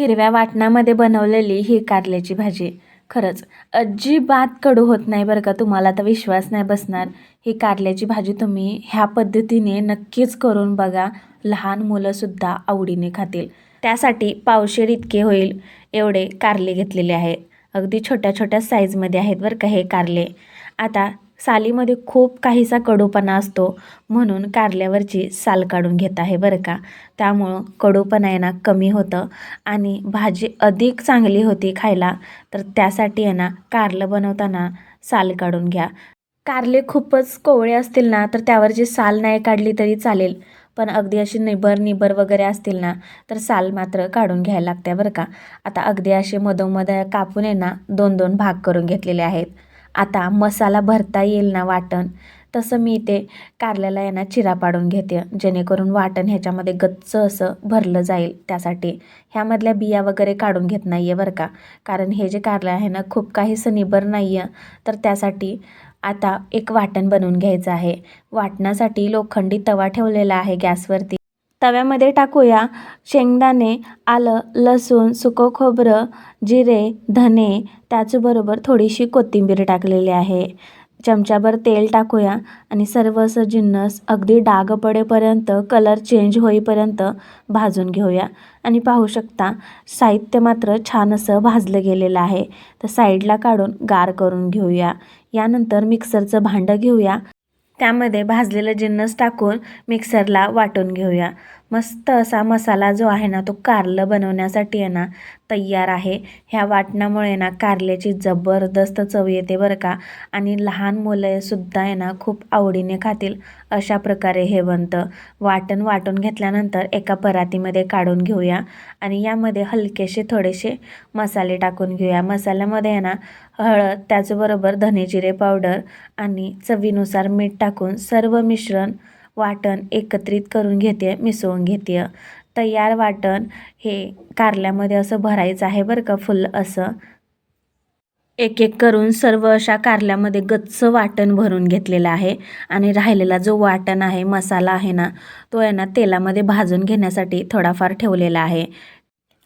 हिरव्या वाटणामध्ये बनवलेली ही कारल्याची भाजी खरंच अजिबात कडू होत नाही बरं का. तुम्हाला तर विश्वास नाही बसणार. ही कारल्याची भाजी तुम्ही ह्या पद्धतीने नक्कीच करून बघा. लहान मुलंसुद्धा आवडीने खातील. त्यासाठी पावशेर इतके होईल एवढे कारले घेतलेले आहेत. अगदी छोट्या छोट्या साईजमध्ये आहेत बरं का हे कारले. आता सालीमध्ये खूप काहीसा कडूपणा असतो म्हणून कारल्यावरची साल काढून घेत आहे बरं का. त्यामुळं कडूपणा आहे ना कमी होतं आणि भाजी अधिक चांगली होती खायला. तर त्यासाठी आहे ना कारलं बनवताना साल काढून घ्या. कारले खूपच कोवळे असतील ना तर त्यावरची साल नाही काढली तरी चालेल. पण अगदी अशी निबर वगैरे असतील ना तर साल मात्र काढून घ्यायला लागते बरं का. आता अगदी असे मधोमध कापून आहे ना 2-2 भाग करून घेतलेले आहेत. आता मसाला भरता येईल ना वाटण, तसं मी ते कारल्याला आहे ना चिरा पाडून घेते जेणेकरून वाटण ह्याच्यामध्ये गच्च असं भरलं जाईल. त्यासाठी ह्यामधल्या बिया वगैरे काढून घेत नाही आहे बरं का. कारण हे जे कारलं आहे ना खूप काहीसं निबर नाही आहे. तर त्यासाठी आता एक वाटण बनवून घ्यायचं आहे. वाटणासाठी लोखंडी तवा ठेवलेला आहे गॅसवरती. तव्यामध्ये टाकूया शेंगदाणे, आलं, लसूण, सुकं खोबरं, जिरे, धने, त्याचबरोबर थोडीशी कोथिंबीर टाकलेली आहे. चमचाभर तेल टाकूया आणि सर्व असं जिन्नस अगदी डाग पडेपर्यंत, कलर चेंज होईपर्यंत भाजून घेऊया. आणि पाहू शकता साहित्य मात्र छान असं भाजलं गेलेलं आहे. तर साईडला काढून गार करून घेऊया. यानंतर मिक्सरचं भांडं घेऊया. त्यामध्ये भाजलेलं जिन्नस टाकून मिक्सरला वाटून घेऊया. मस्त असा मसाला जो आहे ना तो कारलं बनवण्यासाठी आहे ना तयार आहे. ह्या वाटणामुळे ना कारल्याची जबरदस्त चव येते बरं का. आणि लहान मुलंसुद्धा आहे ना खूप आवडीने खातील. अशा प्रकारे हे बनतं. वाटण वाटून घेतल्यानंतर एका परातीमध्ये काढून घेऊया आणि यामध्ये हलकेसे थोडेसे मसाले टाकून घेऊया. मसाल्यामध्ये आहे ना हळद, त्याचबरोबर धने जिरे पावडर आणि चवीनुसार मीठ टाकून सर्व मिश्रण वाटण एकत्रित करून घेते, मिसळून घेते. तयार वाटण हे कारल्यामध्ये असं भरायचं आहे बरं का. फुल असं एक एक करून सर्व अशा कारल्यामध्ये गच्च वाटण भरून घेतलेलं आहे. आणि राहिलेला जो वाटण आहे, मसाला आहे ना तो आहे ना तेलामध्ये भाजून घेण्यासाठी थोडाफार ठेवलेला आहे.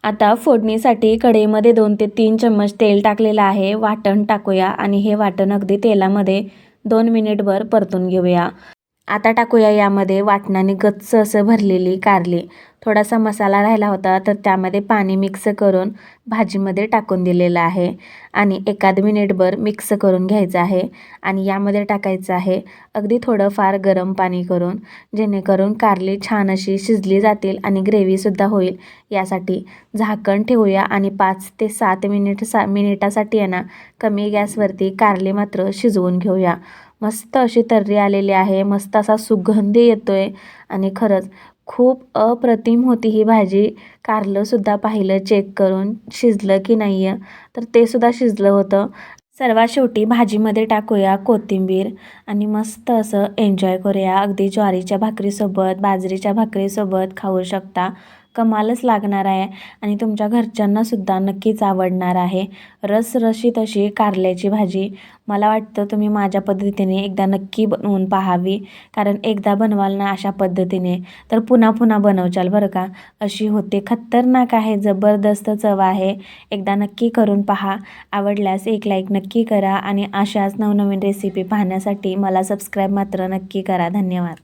आता फोडणीसाठी कढईमध्ये 2 ते 3 चम्मच तेल टाकलेलं आहे. वाटण टाकूया आणि हे वाटण अगदी तेलामध्ये 2 मिनिटभर परतून घेऊया. आता टाकूया यामध्ये वाटणाने गच्च असं भरलेली कारली. थोडासा मसाला राहिला होता तर त्यामध्ये पाणी मिक्स करून भाजीमध्ये टाकून दिलेलं आहे आणि 1-2 मिनिटभर मिक्स करून घ्यायचं आहे. आणि यामध्ये टाकायचं आहे अगदी थोडंफार गरम पाणी करून, जेणेकरून कारली छान अशी शिजली जातील आणि ग्रेव्हीसुद्धा होईल. यासाठी झाकण ठेवूया आणि 5 ते 7 मिनिटासाठी आहे ना कमी गॅसवरती कारली मात्र शिजवून घेऊया. मस्त अशी तर्री आलेली आहे. मस्त असा सुगंध येतोय आणि खरंच खूप अप्रतिम होती ही भाजी. कारलंसुद्धा पाहिलं चेक करून शिजलं की नाही आहे, तर ते सुद्धा शिजलं होतं. सर्वात शेवटी भाजीमध्ये टाकूया कोथिंबीर आणि मस्त असं एन्जॉय करूया. अगदी ज्वारीच्या भाकरीसोबत, बाजरीच्या भाकरीसोबत खाऊ शकता. कमालच लागणार आहे आणि तुमच्या घरच्यांनासुद्धा नक्कीच आवडणार आहे. रसरशीत अशी कारल्याची भाजी. मला वाटतं तुम्ही माझ्या पद्धतीने एकदा नक्की बनवून पाहावी. कारण एकदा बनवाल ना अशा पद्धतीने तर पुन्हा पुन्हा बनवचाल बरं का. अशी होते, खतरनाक आहे, जबरदस्त चव आहे. एकदा नक्की करून पहा. आवडल्यास एक लाईक नक्की करा आणि अशाच नवनवीन रेसिपी पाहण्यासाठी मला सबस्क्राईब मात्र नक्की करा. धन्यवाद.